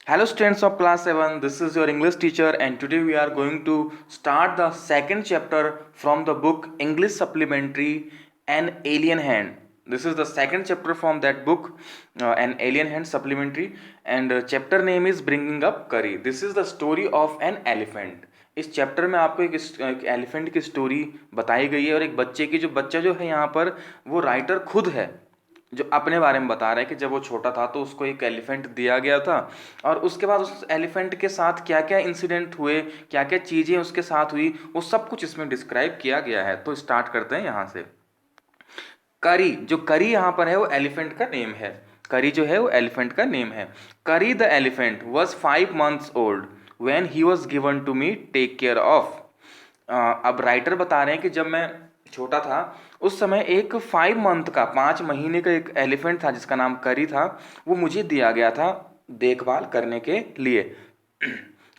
Hello, students of class 7. This is your English teacher, and today we are going to start the second chapter from the book English Supplementary An Alien Hand. This is the second chapter from that book, An Alien Hand Supplementary, and chapter name is Bringing Up Curry. This is the story of an elephant. इस chapter में आपको एक elephant की story बताई गई है और एक बच्चे की जो बच्चा जो है यहाँ पर वो राइटर खुद है जो अपने बारे में बता रहा है कि जब वो छोटा था तो उसको एक एलिफेंट दिया गया था और उसके बाद उस एलिफेंट के साथ क्या क्या इंसिडेंट हुए, क्या क्या चीज़ें उसके साथ हुई, वो सब कुछ इसमें डिस्क्राइब किया गया है। तो स्टार्ट करते हैं यहाँ से। करी, जो करी यहाँ पर है वो एलिफेंट का नेम है। करी जो है वो एलिफेंट का नेम है। Kari the elephant was 5 months old when he was given to me take care of. अब राइटर बता रहे हैं कि जब मैं छोटा था उस समय एक 5 मंथ का 5 महीने का एक एलिफेंट था जिसका नाम करी था, वो मुझे दिया गया था देखभाल करने के लिए।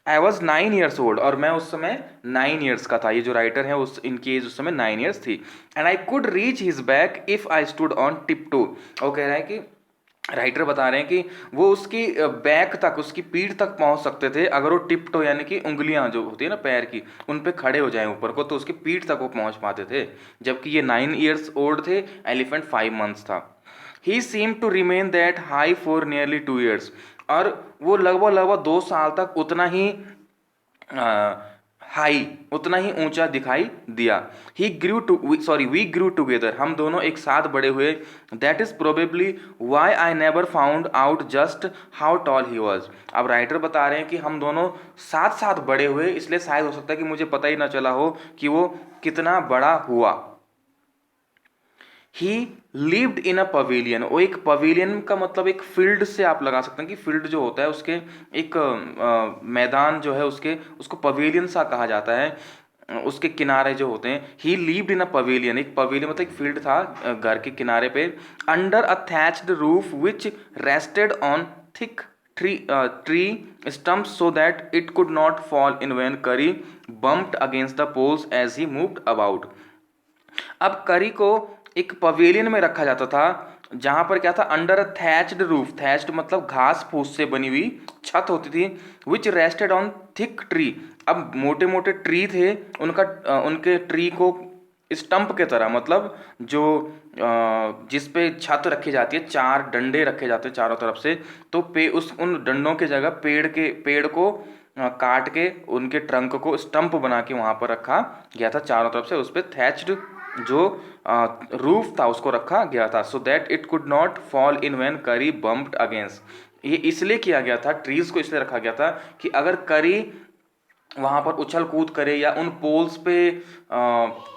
आई वॉज 9 years ओल्ड और मैं उस समय 9 years का था। ये जो राइटर है उस इनकी एज उस समय 9 years थी। And I could reach his back if I stood on tiptoe. वो कह रहा है कि राइटर बता रहे हैं कि वो उसकी बैक तक, उसकी पीठ तक पहुंच सकते थे अगर वो टिप टो यानी कि उंगलियां जो होती है ना पैर की, उन पे खड़े हो जाएं ऊपर को तो उसकी पीठ तक वो पहुंच पाते थे। जबकि ये 9 years ओल्ड थे, एलिफेंट 5 months था। He seem to remain that high for nearly 2 years। और वो लगभग लगभग 2 साल तक उतना ही हाई, उतना ही ऊंचा दिखाई दिया। He grew to sorry we grew together, हम दोनों एक साथ बड़े हुए। That is probably why I never found out just how tall he was. अब राइटर बता रहे हैं कि हम दोनों साथ साथ बड़े हुए, इसलिए शायद हो सकता है कि मुझे पता ही ना चला हो कि वो कितना बड़ा हुआ। ही लिव्ड इन अ पवेलियन, वो एक पवेलियन का मतलब एक फील्ड से आप लगा सकते हैं कि फील्ड जो होता है उसके एक मैदान जो है उसके, उसको पवेलियन सा कहा जाता है। उसके किनारे जो होते हैं, ही लिव्ड इन अ पवेलियन, एक पवेलियन मतलब एक फील्ड था घर के किनारे पे। Under a thatched roof which rested on thick tree stumps so that it could not fall in when Curry bumped against the poles as he moved about। अब करी को एक पवेलियन में रखा जाता था जहां पर क्या था, under a thatched roof, thatched मतलब घास फूस से बनी हुई छत होती थी। विच रेस्टेड ऑन थिक ट्री, अब मोटे मोटे ट्री थे, उनके ट्री को स्टंप के तरह, मतलब जो जिस पे छत रखी जाती है, 4 डंडे रखे जाते हैं चारों तरफ से, तो उन डंडों के जगह पेड़ को काट के उनके ट्रंक को स्टंप बना के वहां पर रखा गया था चारों तरफ से। उस पर थैच्ड जो रूफ था उसको रखा गया था। So that it could not fall in when करी बम्प्ड अगेंस्ट। ये इसलिए किया गया था, ट्रीज को इसलिए रखा गया था कि अगर करी वहां पर उछल कूद करे या उन पोल्स पे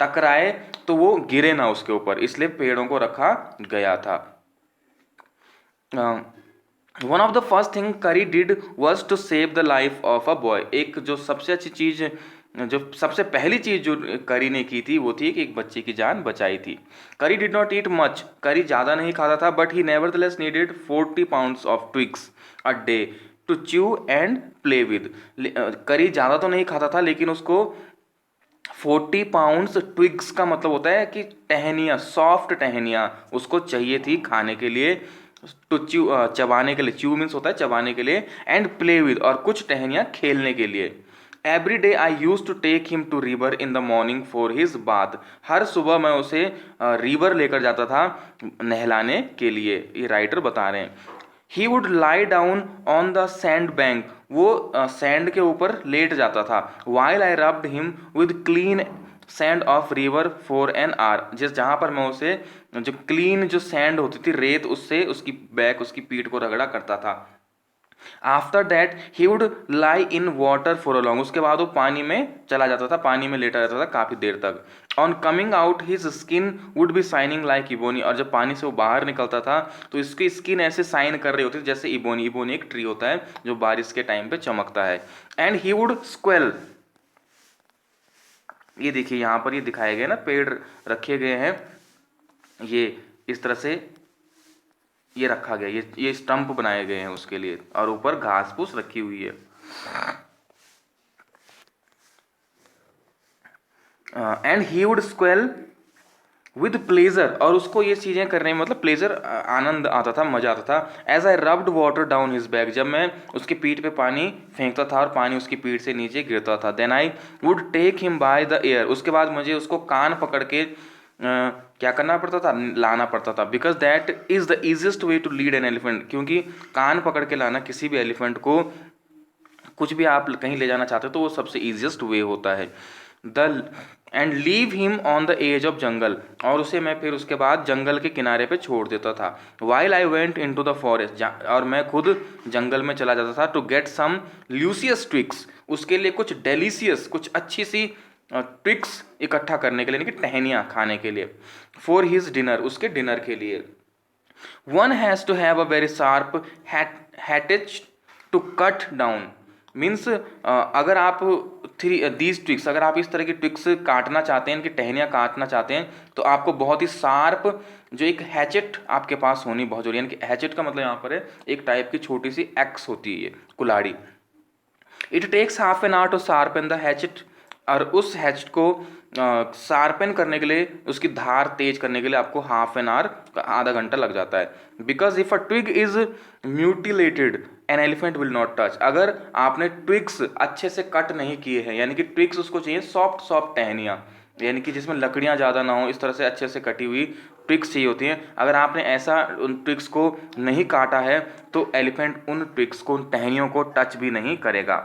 टकराए तो वो गिरे ना उसके ऊपर, इसलिए पेड़ों को रखा गया था। One of the first thing Kari did was to save the life of a boy. एक जो सबसे अच्छी चीज, जो सबसे पहली चीज जो करी ने की थी वो थी कि एक बच्चे की जान बचाई थी। करी डिड नॉट ईट मच, करी ज़्यादा नहीं खाता था, but he nevertheless needed 40 pounds of twigs a day to chew and play with. Kari ज़्यादा तो नहीं खाता था लेकिन उसको 40 pounds ट्विग्स का मतलब होता है कि टहनियाँ, सॉफ्ट टहनियाँ उसको चाहिए थी खाने के लिए, टू च्यू चबाने के लिए, च्यू मीन्स होता है चबाने के लिए, एंड प्ले विद और कुछ टहनियाँ खेलने के लिए। Every day I use to take him to river in the morning for his bath. हर सुबह मैं उसे रिवर लेकर जाता था नहलाने के लिए, ये राइटर बता रहे हैं। He would lie down on the sand bank, वो सैंड के ऊपर लेट जाता था। While I rubbed him with clean sand of river for an hour, जिस जहाँ पर मैं उसे जो क्लीन जो सैंड होती थी, रेत, उससे उसकी बैक, उसकी पीठ को रगड़ा करता था। After that he would lie in water for a long, उसके बाद वो पानी में चला जाता था, पानी में लेटा रहता था काफी देर तक। On coming out his skin would be shining like ebony, और जब पानी से वो बाहर निकलता था तो इसकी स्किन ऐसे साइन कर रही होती थी जैसे इबोनी। इबोनी एक ट्री होता है जो बारिश के टाइम पे चमकता है। एंड ही वुड स्क्वेल, ये देखिए यहाँ पर ये दिखाए गए ना, पेड़ रखे गए हैं, ये इस तरह से ये रखा गया, ये स्टंप बनाए गए हैं उसके लिए, और ऊपर घास फूस रखी हुई है। And he would स्क्वेल with pleasure, और उसको ये चीज़ें करने में मतलब प्लेजर, आनंद आता था, मजा आता था। As I rubbed water down his back, जब मैं उसकी पीठ पे पानी फेंकता था और पानी उसकी पीठ से नीचे गिरता था। Then I would take him by the ear, उसके बाद मुझे उसको कान पकड़ के क्या करना पड़ता था, लाना पड़ता था। Because that is the easiest way to lead an elephant, क्योंकि कान पकड़ के लाना किसी भी एलिफेंट को, कुछ भी आप कहीं ले जाना चाहते हो तो वो सबसे इजिएस्ट वे होता है। The end leave him on the edge of jungle, और उसे मैं फिर उसके बाद जंगल के किनारे पे छोड़ देता था। While I went in to the forest, और मैं खुद जंगल में चला जाता था। To get some luscious twigs, उसके लिए कुछ डेलीसियस, कुछ अच्छी सी ट्विक्स इकट्ठा करने के लिए, यानी कि टहनियाँ खाने के लिए। फॉर हिज डिनर, उसके डिनर के लिए। One has to have a very sharp हैटेज टू कट डाउन, मीन्स अगर आप दीज ट्विक्स, अगर आप इस तरह की ट्विक्स काटना चाहते हैं, कि टहनियाँ काटना चाहते हैं, तो आपको बहुत ही शार्प जो एक हैचेट आपके पास होनी बहुत जरूरी है। यानी कि हैचेट का मतलब यहाँ पर है एक टाइप की छोटी सी एक्स होती है, कुल्हाड़ी। It takes half an hour to sharpen the hatchet, और उस हैचेट को शार्पन करने के लिए, उसकी धार तेज करने के लिए आपको हाफ एन आवर, आधा घंटा लग जाता है। Because if a twig is mutilated an elephant will not touch, अगर आपने ट्विग्स अच्छे से कट नहीं किए हैं, यानी कि ट्विग्स उसको चाहिए सॉफ्ट सॉफ्ट टहनियाँ, यानी कि जिसमें लकड़ियाँ ज़्यादा ना हो, इस तरह से अच्छे से कटी हुई ट्विक्स चाहिए होती हैं। अगर आपने ऐसा उन ट्विक्स को नहीं काटा है तो एलिफेंट उन ट्विक्स को, उन टहनियों को टच भी नहीं करेगा।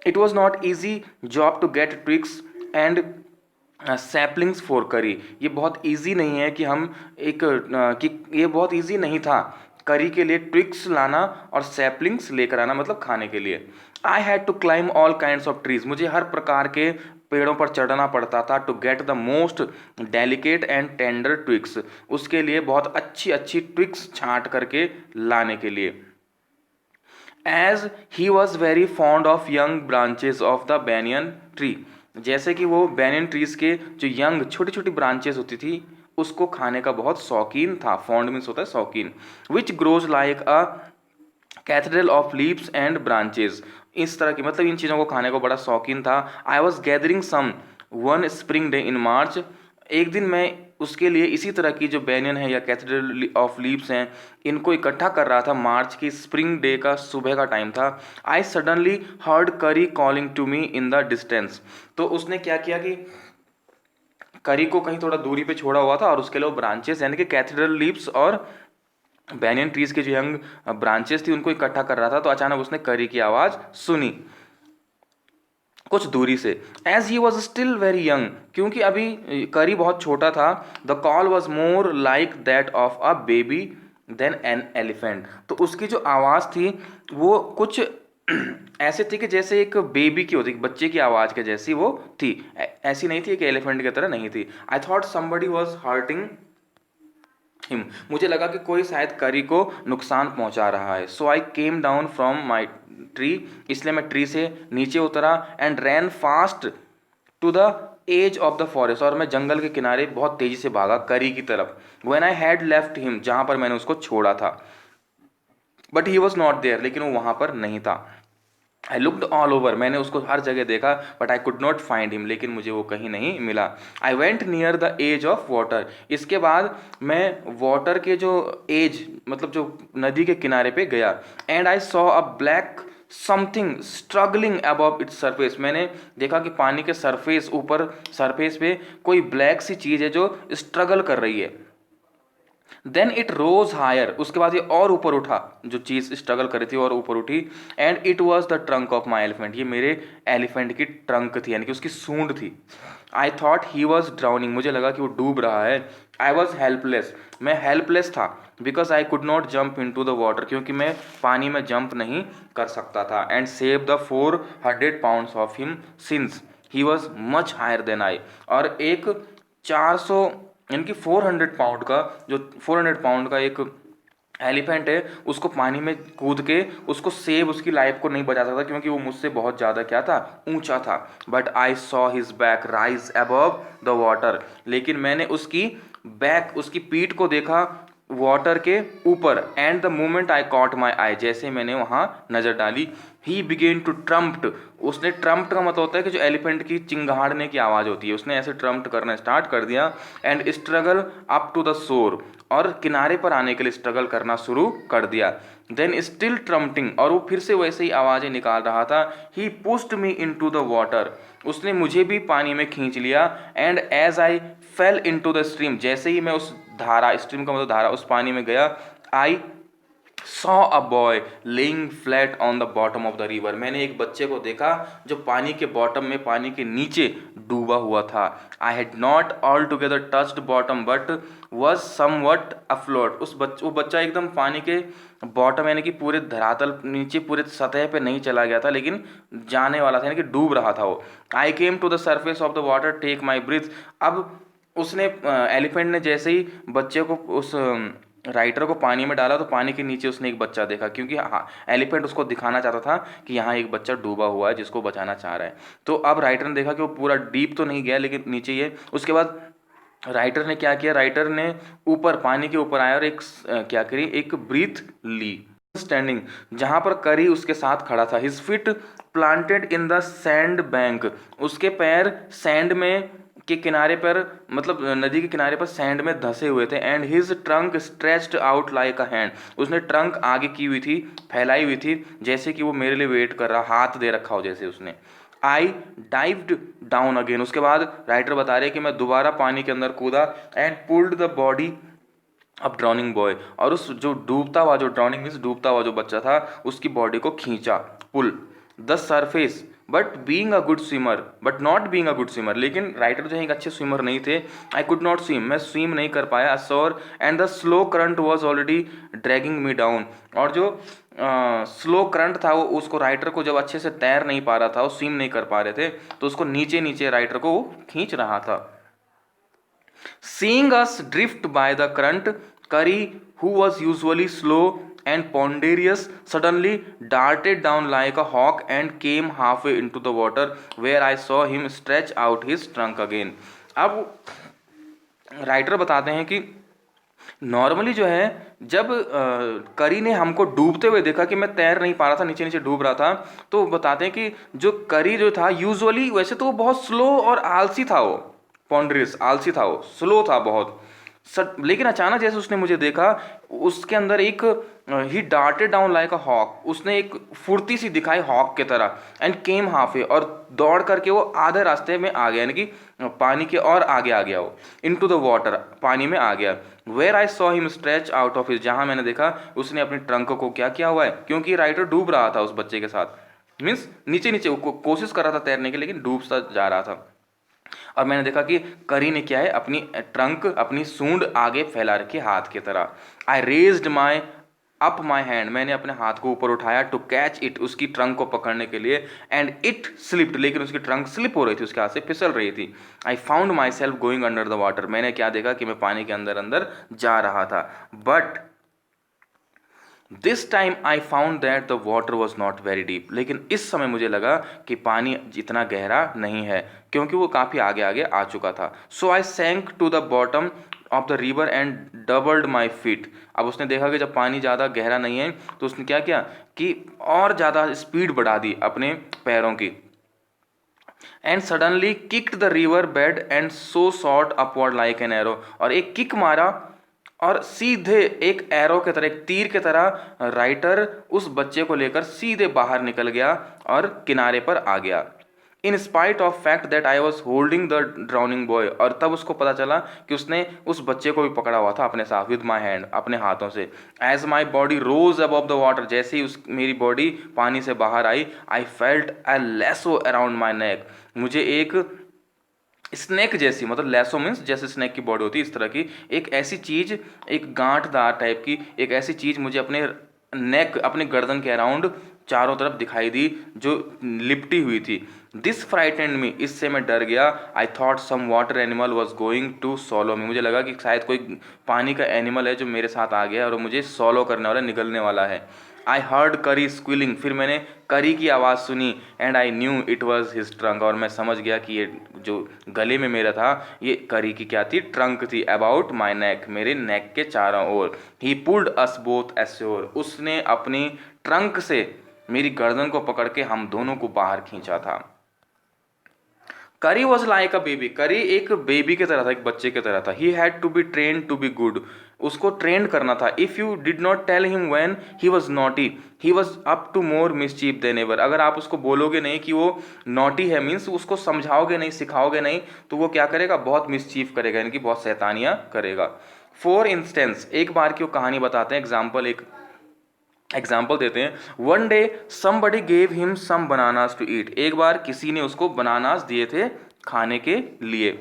It was not easy job to get twigs and saplings for Kari, ये बहुत ईजी नहीं है कि हम एक कि ये बहुत ईजी नहीं था करी के लिए ट्विक्स लाना और सैपलिंग्स लेकर आना, मतलब खाने के लिए। I had to climb all kinds of trees, मुझे हर प्रकार के पेड़ों पर चढ़ना पड़ता था। To get the most delicate and tender twigs, उसके लिए बहुत अच्छी अच्छी ट्विक्स छांट करके लाने के लिए। As he was very fond of young branches of the banyan tree, जैसे कि वो बैनियन ट्रीज के जो यंग छोटी छोटी ब्रांचेस होती थी उसको खाने का बहुत शौकीन था। फॉन्ड मीन्स होता है शौकीन। Which grows like a cathedral of leaves and branches, इस तरह की, मतलब इन चीज़ों को खाने को बड़ा शौकीन था। I was gathering some one spring day in March, एक दिन मैं उसके लिए इसी तरह की जो बैनियन है या कैथेड्रल ऑफ लीव्स हैं, इनको इकट्ठा कर रहा था। मार्च की स्प्रिंग डे का सुबह का टाइम था। I suddenly heard Kari calling to me in the distance, तो उसने क्या किया कि करी को कहीं थोड़ा दूरी पे छोड़ा हुआ था और उसके लिए ब्रांचेस यानी कि कैथेड्रल लीव्स और बैनियन ट्रीज के जो यंग ब्रांचेस थी उनको इकट्ठा कर रहा था। तो अचानक उसने करी की आवाज़ सुनी कुछ दूरी से। As he was still very young, क्योंकि अभी करी बहुत छोटा था। The call was more like that of a baby than an elephant, तो उसकी जो आवाज़ थी वो कुछ ऐसे थी कि जैसे एक बेबी की होती, बच्चे की आवाज़ के जैसी वो थी, ऐसी नहीं थी कि एलिफेंट की तरह नहीं थी। I thought somebody was hurting him, मुझे लगा कि कोई शायद करी को नुकसान पहुंचा रहा है। So I came down from my tree, इसलिए मैं ट्री से नीचे उतरा। And ran fast to the edge of the forest, और मैं जंगल के किनारे बहुत तेजी से भागा करी की तरफ। When I had left him, जहां पर मैंने उसको छोड़ा था। But he was not there, लेकिन वो वहां पर नहीं था। आई लुकड ऑल ओवर, मैंने उसको हर जगह देखा, but I could not find him, लेकिन मुझे वो कहीं नहीं मिला। I went near the edge of water, इसके बाद मैं वाटर के जो एज मतलब जो नदी के किनारे पे गया। And I saw a black something struggling above its surface, मैंने देखा कि पानी के सरफेस, ऊपर सरफेस पे कोई ब्लैक सी चीज़ है जो स्ट्रगल कर रही है। देन इट रोज हायर, उसके बाद ये और ऊपर उठा, जो चीज स्ट्रगल कर रही थी और ऊपर उठी। And it was the trunk of my elephant, ये मेरे एलिफेंट की ट्रंक थी, यानी कि उसकी सूंड थी। I thought he was drowning, मुझे लगा कि वो डूब रहा है। आई वॉज हेल्पलेस, मैं हेल्पलेस था। Because I could not jump in to the water, क्योंकि मैं पानी में जंप नहीं कर सकता था। And save the 400 pounds of him since he was much higher than I, और एक 400 यानी कि 400 पाउंड का, जो 400 पाउंड का एक एलिफेंट है, उसको पानी में कूद के उसको सेव, उसकी लाइफ को नहीं बचा सकता, क्योंकि वो मुझसे बहुत ज़्यादा क्या था, ऊंचा था। But I saw his back rise above the water, लेकिन मैंने उसकी बैक, उसकी पीठ को देखा वाटर के ऊपर, and the moment I caught my eye, जैसे मैंने वहाँ नज़र डाली, ही बिगेन टू ट्रम्प्ट, उसने ट्रम्प्ट का मतलब होता है कि जो एलिफेंट की चिंगाड़ने की आवाज़ होती है, उसने ऐसे ट्रम्प्ट करना स्टार्ट कर दिया, and struggle up to the shore, और किनारे पर आने के लिए स्ट्रगल करना शुरू कर दिया, देन स्टिल ट्रम्पटिंग, और वो फिर से वैसे ही आवाज़ें निकाल रहा था, he pushed me in to the water, उसने मुझे भी पानी में खींच लिया, and as I fell in to the stream, जैसे ही मैं उस धारा, स्ट्रीम का मतलब धारा, उस पानी में गया, I saw a boy laying flat on the bottom of the river, मैंने एक बच्चे को देखा जो पानी के बॉटम में, पानी के नीचे डूबा हुआ था, I had not all together touched bottom but was somewhat afloat, वो बच्चा एकदम पानी के बॉटम यानी कि पूरे धरातल नीचे पूरे सतह पे नहीं चला गया था, लेकिन जाने वाला था, यानी कि डूब रहा था वो, I came to the surface of the water take my breath, अब उसने एलिफेंट ने जैसे ही बच्चे को, उस राइटर को पानी में डाला, तो पानी के नीचे उसने एक बच्चा देखा, क्योंकि हाँ, एलिफेंट उसको दिखाना चाहता था कि यहाँ एक बच्चा डूबा हुआ है जिसको बचाना चाह रहा है। तो अब राइटर ने देखा कि वो पूरा डीप तो नहीं गया, लेकिन नीचे ही है। उसके बाद राइटर ने क्या किया, राइटर ने ऊपर, पानी के ऊपर आया और एक क्या करी, एक ब्रीथ ली, स्टैंडिंग, जहां पर करी उसके साथ खड़ा था, his fit planted in the sand bank, उसके पैर सैंड में के किनारे पर, मतलब नदी के किनारे पर सैंड में धंसे हुए थे, and his trunk stretched out like a hand, उसने ट्रंक आगे की हुई थी, फैलाई हुई थी, जैसे कि वो मेरे लिए वेट कर रहा, हाथ दे रखा हो जैसे उसने। आई डाइव्ड डाउन अगेन, उसके बाद राइटर बता रहे कि मैं दोबारा पानी के अंदर कूदा, एंड पुल्ड द बॉडी अब ड्राउनिंग बॉय, और उस जो डूबता हुआ, जो ड्राउनिंग मीन्स डूबता हुआ जो बच्चा था, उसकी बॉडी को खींचा, pull the surface, but being a good swimmer, but not being a good swimmer, लेकिन राइटर जो है एक अच्छे स्विमर नहीं थे, आई कुड नॉट स्विम, मैं स्विम नहीं कर पाया, ashore, and the slow current was already dragging me down, और जो स्लो करंट था वो उसको, राइटर को जब अच्छे से तैर नहीं पा रहा था, वो स्विम नहीं कर पा रहे थे, तो उसको नीचे नीचे राइटर को वो खींच रहा था। Seeing us drift by the current, Curry, who was usually slow and ponderous, suddenly darted down like a hawk and came halfway into the water, where I saw him stretch out his trunk again. अब writer बताते हैं कि normally जो है, जब करी ने हमको डूबते हुए देखा कि मैं तैर नहीं पा रहा था, नीचे नीचे डूब रहा था, तो बताते हैं कि जो करी जो था, यूजुअली वैसे तो वो बहुत स्लो और आलसी था, वो पॉन्डरियस आलसी था, वो स्लो था बहुत, लेकिन अचानक जैसे उसने मुझे देखा, उसके अंदर एक, ही डार्टेड डाउन लाइक अ हॉक, उसने एक फुर्ती सी दिखाई हॉक के तरह, एंड केम हाफ, और दौड़ करके वो आधे रास्ते में आ गया, यानी कि पानी के और आगे आ गया वो, इनटू द वाटर, पानी में आ गया, where I saw him stretch out of his, जहां मैंने देखा उसने अपने ट्रंक को क्या किया हुआ है, क्योंकि राइटर डूब रहा था उस बच्चे के साथ, मीन्स नीचे नीचे कोशिश कर रहा था तैरने की, लेकिन डूबता जा रहा था, और मैंने देखा कि करी ने क्या है, अपनी ट्रंक, अपनी सूंड आगे फैला रखी हाथ की तरह, I raised my up my hand, मैंने अपने हाथ को ऊपर उठाया, टू कैच इट, उसकी ट्रंक को पकड़ने के लिए, एंड इट स्लिप्ड, लेकिन उसकी ट्रंक स्लिप हो रही थी, उसके हाथ से फिसल रही थी, I found my self going under the water, मैंने क्या देखा कि मैं पानी के अंदर अंदर जा रहा था, but this time I found that the water was not very deep, लेकिन इस समय मुझे लगा कि पानी इतना गहरा नहीं है, क्योंकि वो काफ़ी आगे आगे आ चुका था, so I sank to the bottom of the river and doubled my feet, अब उसने देखा कि जब पानी ज़्यादा गहरा नहीं है, तो उसने क्या किया कि और ज़्यादा स्पीड बढ़ा दी अपने पैरों की, and suddenly kicked the river bed and so shot upward like an arrow, और एक किक मारा, और सीधे एक एरो की तरह, एक तीर की तरह राइटर उस बच्चे को लेकर सीधे बाहर निकल गया और किनारे पर आ गया, in spite of fact that I was holding the drowning boy, और तब उसको पता चला कि उसने उस बच्चे को भी पकड़ा हुआ था अपने साथ, विद माई हैंड, अपने हाथों से, as my body rose above the water, जैसे ही उस मेरी बॉडी पानी से बाहर आई, I felt a lasso around my neck, मुझे एक स्नेक जैसी, मतलब लैसो मीन्स जैसे स्नेक की बॉडी होती है इस तरह की, एक ऐसी चीज, एक गांठदार टाइप की एक ऐसी चीज मुझे अपने नेक, अपने गर्दन के अराउंड चारों तरफ दिखाई दी, जो लिपटी हुई थी, दिस फ्राइटेंड मी, इससे मैं डर गया, I thought some water animal was going to swallow me, मुझे लगा कि शायद कोई पानी का एनिमल है जो मेरे साथ आ गया और मुझे सॉलो करने वाला, निगलने वाला है, आई हर्ड करी स्क्विलिंग, फिर मैंने करी की आवाज़ सुनी, and I knew it was his trunk, और मैं समझ गया कि ये जो गले में मेरा था ये करी की क्या थी, ट्रंक थी, अबाउट माई नेक, मेरे नेक के चारों ओर, he pulled us both ashore, उसने अपनी ट्रंक से मेरी गर्दन को पकड़ के हम दोनों को बाहर खींचा था। करी वॉज लाइक अ बेबी, करी एक बेबी की तरह था, एक बच्चे की तरह था। He had to be train to be good, उसको ट्रेन करना था। If you did not tell him when he was naughty, he was up to more mischief than ever, अगर आप उसको बोलोगे नहीं कि वो नॉटी है, मीन्स उसको समझाओगे नहीं, सिखाओगे नहीं, तो वो क्या करेगा, बहुत मिसचीफ करेगा, यानी कि बहुत शैतानियाँ करेगा। फॉर इंस्टेंस, एक बार की वो कहानी बताते हैं, एग्जाम्पल देते हैं। One day somebody gave him some bananas to eat, एक बार किसी ने उसको बनानास दिए थे खाने के लिए।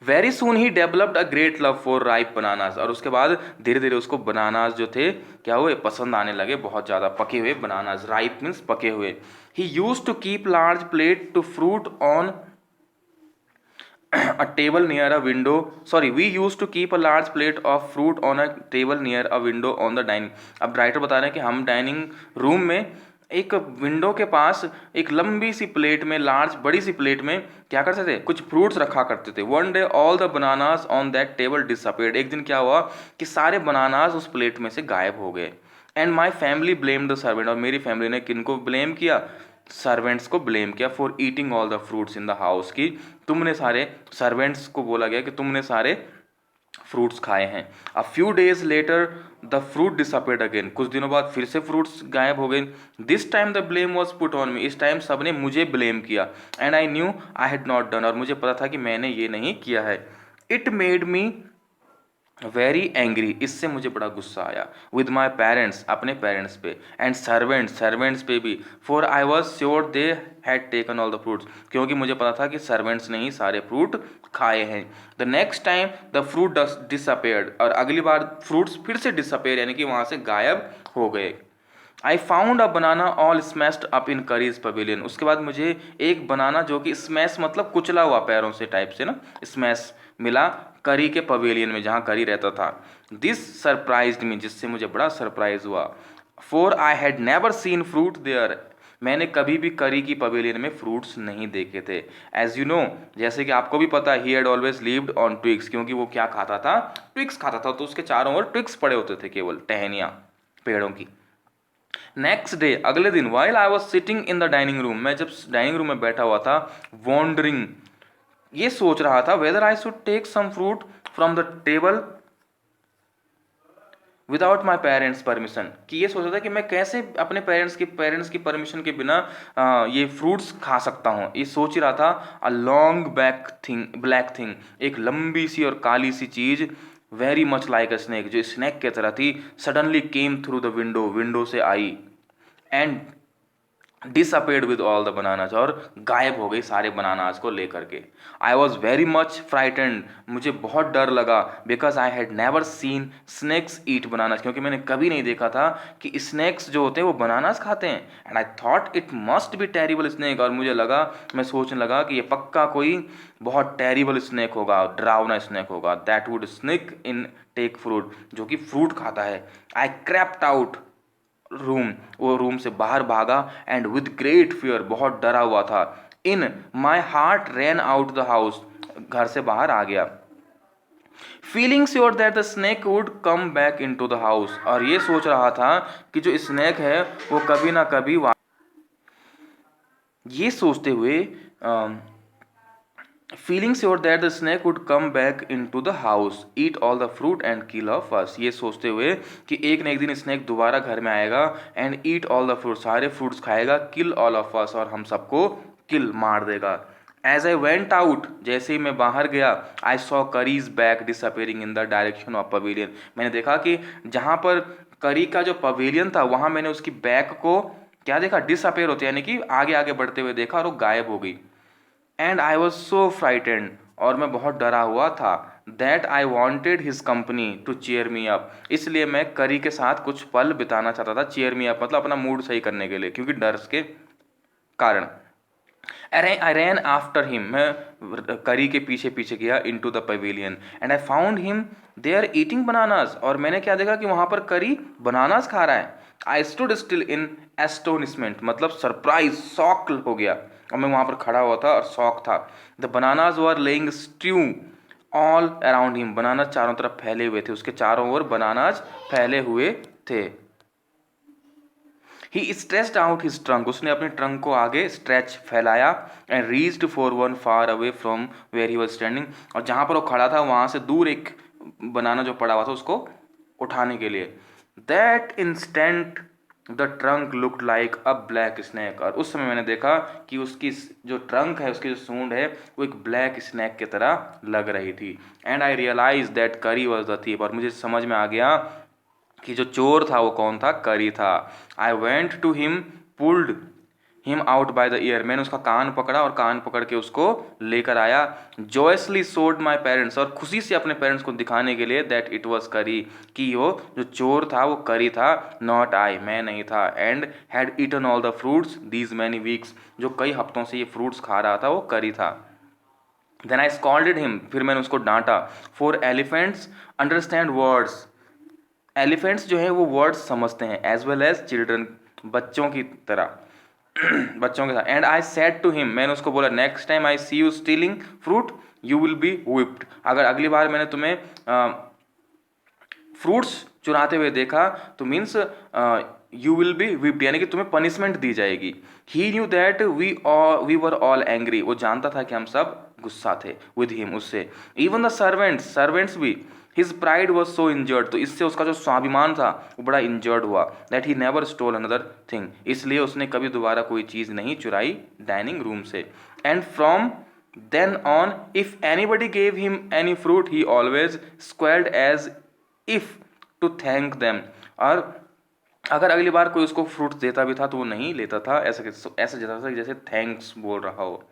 Very soon he developed a great love for ripe bananas, और उसके बाद धीरे धीरे उसको बनानास जो थे क्या हुए, पसंद आने लगे, बहुत ज़्यादा पके हुए बनानास, राइप मीन्स पके हुए। He use to keep large plate to fruit on a table near a window, sorry, we used to keep a large plate of fruit on a table near a window on the dining, अब writer बता रहे हैं कि हम dining room में एक window के पास एक लंबी सी प्लेट में, लार्ज बड़ी सी प्लेट में क्या करते थे, कुछ फ्रूट्स रखा करते थे। One day all the bananas on that table disappeared, एक दिन क्या हुआ कि सारे बनानास उस प्लेट में से गायब हो गए। And my family blame the servant, और मेरी फैमिली ने किनको ब्लेम किया, सर्वेंट्स को ब्लेम किया, for eating all the fruits in the house, की तुमने सारे, सर्वेंट्स को बोला गया कि तुमने सारे फ्रूट्स खाए हैं। A few days later the fruit disappeared again, कुछ दिनों बाद फिर से फ्रूट्स गायब हो गए। This time the blame was put on me, इस टाइम सबने मुझे ब्लेम किया। And I knew I had not done, और मुझे पता था कि मैंने ये नहीं किया है। It made me very angry, इससे मुझे बड़ा गुस्सा आया। विद माई पेरेंट्स, अपने पेरेंट्स पे, एंड सर्वेंट्स पे भी। For I was sure they had taken all the fruits, क्योंकि मुझे पता था कि सर्वेंट्स ने ही सारे फ्रूट खाए हैं। The next time the fruit disappeared, और अगली बार फ्रूट्स फिर से डिसअपेयर, यानी कि वहाँ से गायब हो गए। I found a banana all smashed up in curries pavilion, उसके बाद मुझे एक बनाना जो कि स्मैश मतलब कुचला हुआ पैरों से टाइप से ना, स्मैश मिला करी के पवेलियन में, जहाँ करी रहता था। दिस सरप्राइज्ड मी, जिससे मुझे बड़ा सरप्राइज हुआ। For I had never seen fruit there, मैंने कभी भी करी की पवेलियन में फ्रूट्स नहीं देखे थे। एज यू नो, जैसे कि आपको भी पता है, he had always lived on twigs, क्योंकि वो क्या खाता था, ट्विग्स खाता था, तो उसके चारों ओर ट्विग्स पड़े होते थे, केवल टहनियाँ पेड़ों की। नेक्स्ट डे, अगले दिन, while I was sitting in the dining room, मैं जब डाइनिंग रूम में बैठा हुआ था, वॉन्डरिंग, ये सोच रहा था, whether I should take some fruit from the table without my parents permission, कि ये सोच रहा था कि मैं कैसे अपने पेरेंट्स की परमिशन के बिना ये फ्रूट्स खा सकता हूँ। ये सोच रहा था। अ लॉन्ग ब्लैक थिंग, एक लंबी सी और काली सी चीज, very much like a snake, जो स्नेक की तरह थी, suddenly came through the window से आई, and disappeared with all the bananas, और गायब हो गई सारे बनानाज को लेकर के। I was very much frightened, मुझे बहुत डर लगा, because I had never seen snakes eat bananas, क्योंकि मैंने कभी नहीं देखा था कि स्नैक्स जो होते हैं वो बनानाज खाते हैं। And I thought it must be terrible snake, और मुझे लगा, मैं सोचने लगा कि ये पक्का कोई बहुत टेरिबल स्नैक होगा, डरावना स्नैक होगा, that would sneak in take fruit, जो कि फ्रूट खाता है। आई क्रैप्ट आउट रूम, वो रूम से बाहर भागा, एंड विद ग्रेट फियर, बहुत डरा हुआ था। In my heart ran out the house, घर से बाहर आ गया। Feeling sure that the snake would come back in to the house, और ये सोच रहा था कि जो स्नेक है वो कभी ना कभी ये सोचते हुए feeling sure that the snake would come back in to the house, eat all the fruit and kill off us, ये सोचते हुए कि एक न एक दिन स्नैक दोबारा घर में आएगा, and eat all the fruit, सारे फ्रूट्स खाएगा, किल ऑल ऑफ अस, और हम सबको किल मार देगा। एज आई वेंट आउट, जैसे ही मैं बाहर गया, I saw curries back disappearing in the direction of pavilion, मैंने देखा कि जहाँ पर करी का जो पवेलियन था वहाँ मैंने उसकी बैक को क्या देखा, डिसअपेयर होते, यानी कि आगे आगे बढ़ते हुए देखा, और वो गायब हो गई। And I was so frightened, और मैं बहुत डरा हुआ था। That I wanted his company to cheer me up, इसलिए मैं करी के साथ कुछ पल बिताना चाहता था। चेयर मी अप मतलब अपना मूड सही करने के लिए, क्योंकि डर के कारण। आई रैन आफ्टर हिम, मैं करी के पीछे पीछे गया इन to the pavilion, and I found him there eating bananas, और मैंने क्या देखा कि वहाँ पर करी बनानास खा रहा है। I stood still in astonishment, मतलब सरप्राइज, शॉक हो गया, और मैं वहां पर खड़ा हुआ था और शॉक था। The bananas were lying strewn all around him, banana चारों तरफ फैले हुए थे, उसके चारों ओर बनानाज फैले हुए थे। He stretched out his trunk, उसने अपने ट्रंक को आगे स्ट्रेच फैलाया, and reached for one far away from where he was standing, और जहां पर वो खड़ा था वहां से दूर एक बनाना जो पड़ा हुआ था उसको उठाने के लिए। That instant the trunk looked like a black snake, और उस समय मैंने देखा कि उसकी जो ट्रंक है, उसकी जो सूंड है, वो एक ब्लैक स्नैक की तरह लग रही थी। एंड आई रियलाइज दैट करी वॉज द थीफ, और मुझे समझ में आ गया कि जो चोर था वो कौन था, करी था। I went to him, pulled him out by the ear, मैंने उसका कान पकड़ा और कान पकड़ के उसको लेकर आया। जॉयसली सोड माई पेरेंट्स, और खुशी से अपने पेरेंट्स को दिखाने के लिए, दैट इट वॉज करी, कि वो जो चोर था वो करी था, नॉट आई, मैं नहीं था। And had eaten all the fruits these many weeks, जो कई हफ्तों से ये फ्रूट्स खा रहा था वो करी था। देन आई स्कॉल्डेड हिम, फिर मैंने उसको डांटा। For elephants understand words, elephants जो है वो वर्ड्स समझते हैं, एज वेल एज चिल्ड्रन, बच्चों की तरह, बच्चों के साथ। And I said to him, मैंने उसको बोला, next time I see you stealing fruit you will be whipped, अगर अगली बार मैंने तुम्हें फ्रूट्स चुराते हुए देखा तो means you will be whipped, यानी कि तुम्हें पनिशमेंट दी जाएगी। He knew that we were all angry, वो जानता था कि हम सब गुस्सा थे विद हिम, उससे। इवन द सर्वेंट्स भी। His pride was so injured, तो इससे उसका जो स्वाभिमान था वो बड़ा इंजर्ड हुआ। That he never stole another thing, इसलिए उसने कभी दोबारा कोई चीज़ नहीं चुराई डाइनिंग रूम से। And from then on if anybody gave him any fruit he always squealed as if to thank them, और अगर अगली बार कोई उसको फ्रूट्स देता भी था तो वो नहीं लेता था, ऐसा देता था जैसे थैंक्स बोल रहा हो,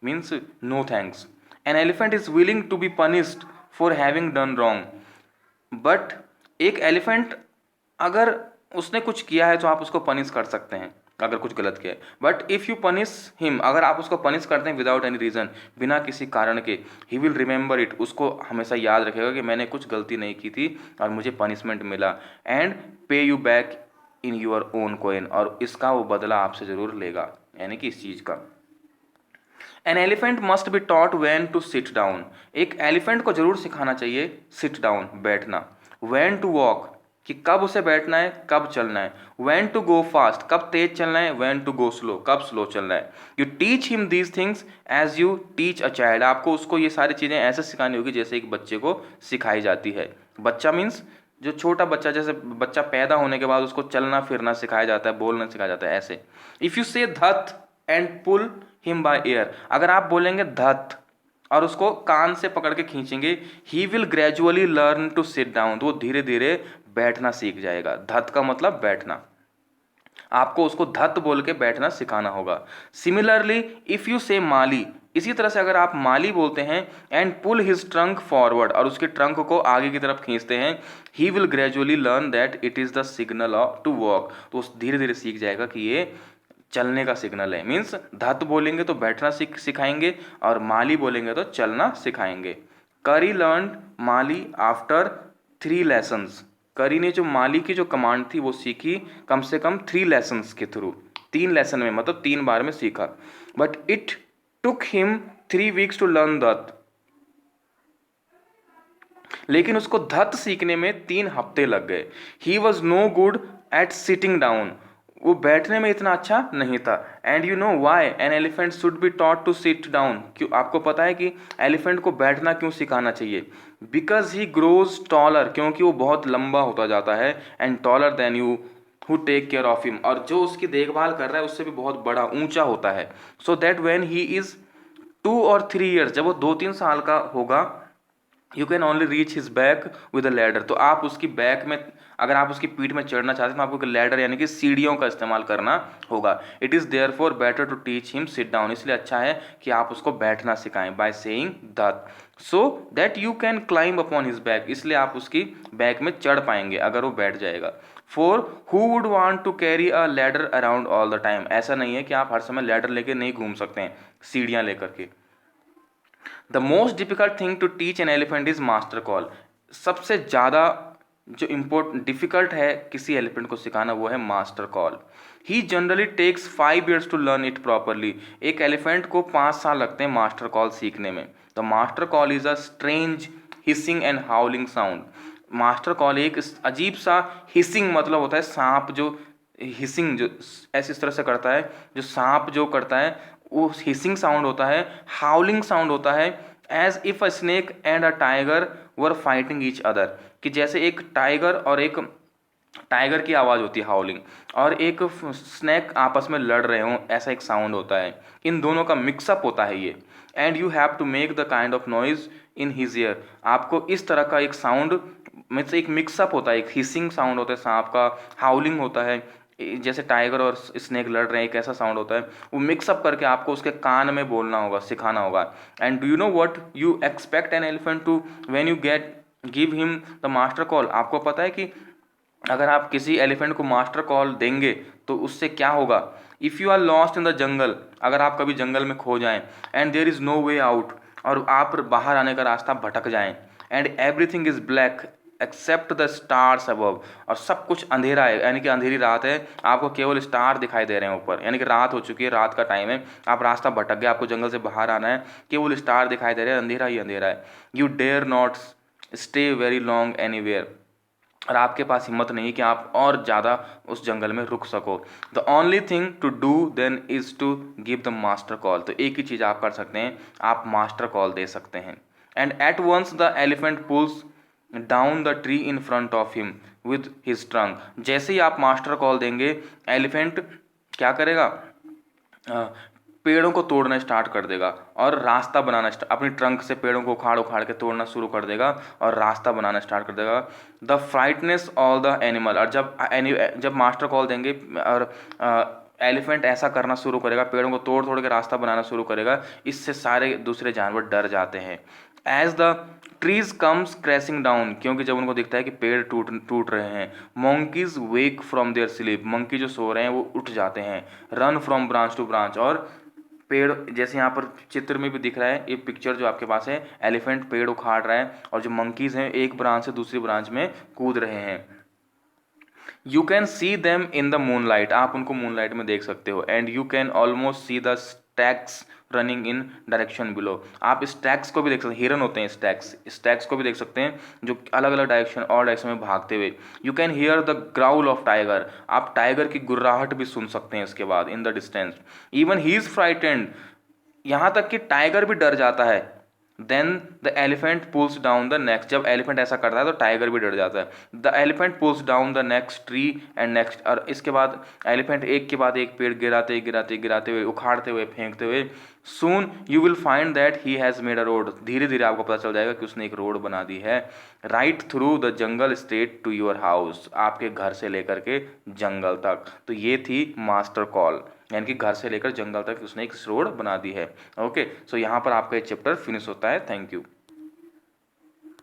means no thanks. An elephant is willing to be punished for having done wrong, but एक एलिफेंट अगर उसने कुछ किया है तो आप उसको पनिश कर सकते हैं अगर कुछ गलत किया है। But if you punish him, अगर आप उसको पनिश करते हैं विदाउट एनी रीज़न, बिना किसी कारण के, ही विल रिमेंबर इट, उसको हमेशा याद रखेगा कि मैंने कुछ गलती नहीं की थी और मुझे पनिशमेंट मिला, and pay you back in your own coin, और इसका वो बदला आपसे ज़रूर लेगा, यानी कि इस चीज़ का। An elephant must be taught when to sit down, एक एलिफेंट को जरूर सिखाना चाहिए सिट डाउन, बैठना। वैन टू वॉक, कि कब उसे बैठना है, कब चलना है। वैन टू गो फास्ट, कब तेज चलना है। वैन टू गो स्लो, कब स्लो चलना है। You teach him these things as you teach a child, आपको उसको ये सारी चीज़ें ऐसे सिखानी होगी जैसे एक बच्चे को सिखाई जाती है। बच्चा मीन्स जो छोटा बच्चा, जैसे बच्चा पैदा होने के बाद उसको चलना फिरना सिखाया जाता है, बोलना सिखाया जाता है, ऐसे। इफ़ यू से धत and pull him by ear, अगर आप बोलेंगे धत और उसको कान से पकड़ के खींचेंगे, he will gradually learn to sit down, तो वो धीरे धीरे बैठना सीख जाएगा। धत का मतलब बैठना, आपको उसको धत बोल के बैठना सिखाना होगा। सिमिलरली इफ यू से माली, इसी तरह से अगर आप माली बोलते हैं, and pull his trunk forward, और उसके ट्रंक को आगे की तरफ खींचते हैं, he will gradually learn that it is the signal to walk, तो धीरे धीरे सीख जाएगा कि ये चलने का सिग्नल है। मीन्स धत बोलेंगे तो बैठना सिखाएंगे, और माली बोलेंगे तो चलना सिखाएंगे। करी लर्न माली आफ्टर 3 लेसन्स, करी ने जो माली की जो कमांड थी वो सीखी कम से कम 3 लेसन्स के थ्रू, 3 लेसन में, मतलब 3 बार में सीखा। But it took him 3 weeks to learn दत, लेकिन उसको धत सीखने में 3 हफ्ते लग गए। He was no good at sitting down, वो बैठने में इतना अच्छा नहीं था। And you know why an elephant should be taught to sit down, क्यों आपको पता है कि एलिफेंट को बैठना क्यों सिखाना चाहिए। बिकॉज ही ग्रोज टॉलर, क्योंकि वो बहुत लंबा होता जाता है, and taller than you who take care of him, और जो उसकी देखभाल कर रहा है उससे भी बहुत बड़ा ऊंचा होता है। So that when he is 2 और 3 ईयर्स, जब वो 2-3 साल का होगा, you can only reach his back with a ladder, तो आप उसकी बैक में, अगर आप उसकी पीठ में चढ़ना चाहते हैं तो आपको लैडर यानी कि सीढ़ियों का इस्तेमाल करना होगा। It is therefore better to teach him sit down, इसलिए अच्छा है कि आप उसको बैठना सिखाएं by saying that, so that you can climb upon his back, इसलिए आप उसकी बैक में चढ़ पाएंगे अगर वो बैठ जाएगा। For who would want to carry a ladder around all the time, ऐसा नहीं है कि आप हर समय लैडर लेके नहीं घूम सकते हैं, सीढ़ियाँ लेकर के। The most difficult thing to teach an elephant is master call, सबसे ज़्यादा जो इम्पोर्टेंट डिफिकल्ट है किसी एलिफेंट को सिखाना वो है master call. He generally takes 5 years to learn it properly. एक एलिफेंट को 5 साल लगते हैं मास्टर कॉल सीखने में। The master call is a strange hissing and howling sound. Master call एक अजीब सा हिसिंग मतलब होता है सांप जो हिसिंग जो ऐसी इस तरह से करता है, जो सांप जो करता है वो हिसिंग साउंड होता है, हाउलिंग साउंड होता है, as if a snake and a tiger were fighting each other. कि जैसे एक टाइगर और एक टाइगर की आवाज़ होती है हाउलिंग, और एक स्नैक आपस में लड़ रहे हों, ऐसा एक साउंड होता है। इन दोनों का मिक्सअप होता है ये। And you have to make the kind of noise in his ear. आपको इस तरह का एक साउंड में से एक मिक्सअप होता है, एक हिसिंग साउंड होता है सांप का, हाउलिंग होता है, जैसे टाइगर और स्नेक लड़ रहे हैं एक ऐसा साउंड होता है, वो मिक्सअप करके आपको उसके कान में बोलना होगा, सिखाना होगा। And do you know what you expect an elephant to when you get give him the master call. आपको पता है कि अगर आप किसी एलिफेंट को मास्टर कॉल देंगे तो उससे क्या होगा। If you are lost in the jungle, अगर आप कभी जंगल में खो जाएं, and there is no way out, और आप बाहर आने का रास्ता भटक जाएं, and everything is black except the stars above, और सब कुछ अंधेरा है, यानी कि अंधेरी रात है, आपको केवल स्टार दिखाई दे रहे हैं ऊपर, यानी कि रात हो चुकी है, रात का टाइम है, आप रास्ता भटक गए, आपको जंगल से बाहर आना है, केवल स्टार दिखाई दे रहे हैं, अंधेरा ही अंधेरा है। You dare not stay very long anywhere, और आपके पास हिम्मत नहीं कि आप और ज़्यादा उस जंगल में रुक सको। The only thing to do then is to give the master call. तो एक ही चीज़ आप कर सकते हैं, आप मास्टर कॉल दे सकते हैं। And at once the elephant pulls down the tree in front of him with his trunk. जैसे ही आप मास्टर कॉल देंगे, एलिफेंट क्या करेगा, पेड़ों को तोड़ना स्टार्ट कर देगा और रास्ता बनाना अपनी ट्रंक से पेड़ों को उखाड़ उखाड़ के तोड़ना शुरू कर देगा और रास्ता बनाना स्टार्ट कर देगा। द फ्राइटनेस ऑल द एनिमल, और जब मास्टर कॉल देंगे और एलिफेंट ऐसा करना शुरू करेगा, पेड़ों को तोड़ तोड़ के रास्ता बनाना शुरू करेगा, इससे सारे दूसरे जानवर डर जाते हैं। As the trees comes crashing down, क्योंकि जब उनको दिखता है कि पेड़ टूट टूट रहे हैं। Monkeys wake from their sleep, monkey जो सो रहे हैं वो उठ जाते हैं। Run from branch to branch, और पेड़ जैसे यहाँ पर चित्र में भी दिख रहा है, ये पिक्चर जो आपके पास है, एलिफेंट पेड़ उखाड़ रहा है और जो मंकीज हैं एक ब्रांच से दूसरी ब्रांच में कूद रहे हैं। You can see them in the moonlight, आप उनको मूनलाइट में देख सकते हो। And you can almost see the stacks running in direction below, आप स्टैक्स को भी देख सकते हैं, हिरन होते हैं स्टैक्स, स्टैक्स को भी देख सकते हैं जो अलग अलग डायरेक्शन और डायरेक्शन में भागते हुए। You can hear the growl of tiger, आप टाइगर की गुर्राहट भी सुन सकते हैं इसके बाद in the distance. Even he is frightened, यहाँ तक कि टाइगर भी डर जाता है। Then the elephant pulls down the next, जब एलिफेंट ऐसा करता है तो टाइगर भी डर जाता है। The elephant pulls down the next tree and next, और इसके बाद एलिफेंट एक के बाद एक पेड़ गिराते गिराते गिराते हुए, उखाड़ते हुए, फेंकते हुए, soon you will find that he has made a road, धीरे धीरे आपको पता चल जाएगा कि उसने एक रोड बना दी है। Right through the jungle straight to your house, आपके घर से लेकर के जंगल तक। तो ये थी मास्टर कॉल, यानी कि घर से लेकर जंगल तक उसने एक रोड बना दी है। ओके, सो यहाँ पर आपका ये चैप्टर फिनिश होता है। Thank you.